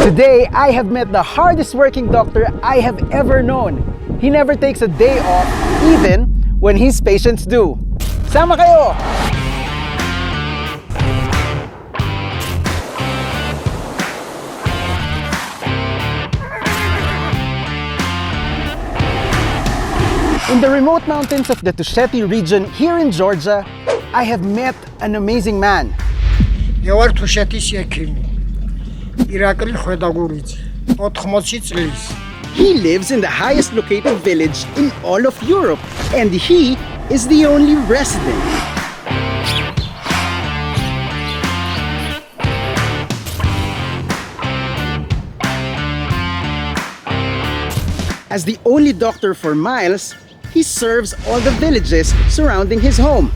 Today, I have met the hardest working doctor I have ever known. He never takes a day off, even when his patients do. Sama kayo! In the remote mountains of the Tusheti region here in Georgia, I have met an amazing man. Եվար Tusheti-ს եքիմի, Իրակլի խոդագուրից, 80 წლის. He lives in the highest located village in all of Europe, and he is the only resident. As the only doctor for miles, he serves all the villages surrounding his home.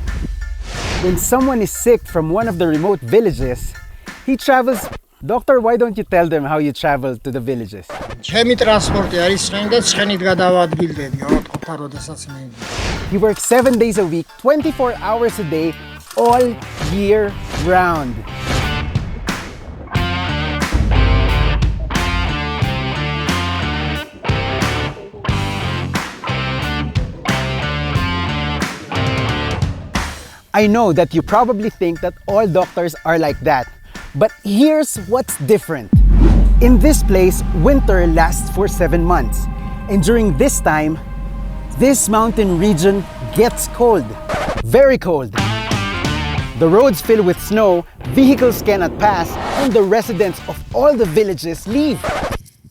When someone is sick from one of the remote villages, he travels. Doctor, why don't you tell them how you travel to the villages? Ჩემი ტრანსპორტი არის ცხენი და ცხენით გადავადგილდები, ოთხ როდესაც მე. He works 7 days a week, 24 hours a day, all year round. I know that you probably think that all doctors are like that, but here's what's different. In this place, winter lasts for 7 months, and during this time, this mountain region gets cold, very cold. The roads fill with snow, vehicles cannot pass, and the residents of all the villages leave.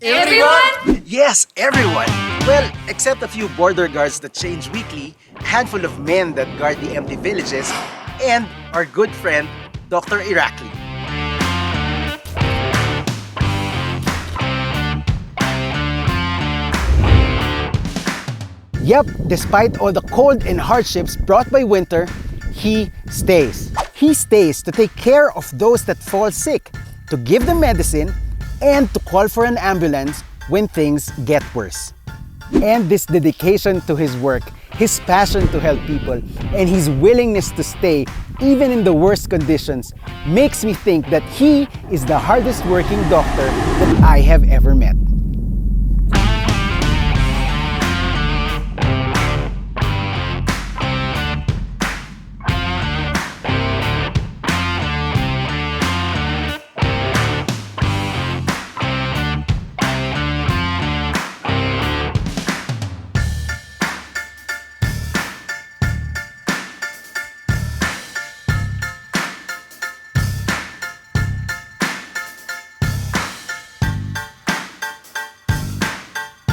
Everyone? Yes, everyone. Well, except a few border guards that change weekly, a handful of men that guard the empty villages, and our good friend, Dr. Irakli. Yep, despite all the cold and hardships brought by winter, he stays. He stays to take care of those that fall sick, to give them medicine, and to call for an ambulance when things get worse. And this dedication to his work, his passion to help people, and his willingness to stay even in the worst conditions makes me think that he is the hardest working doctor that I have ever met.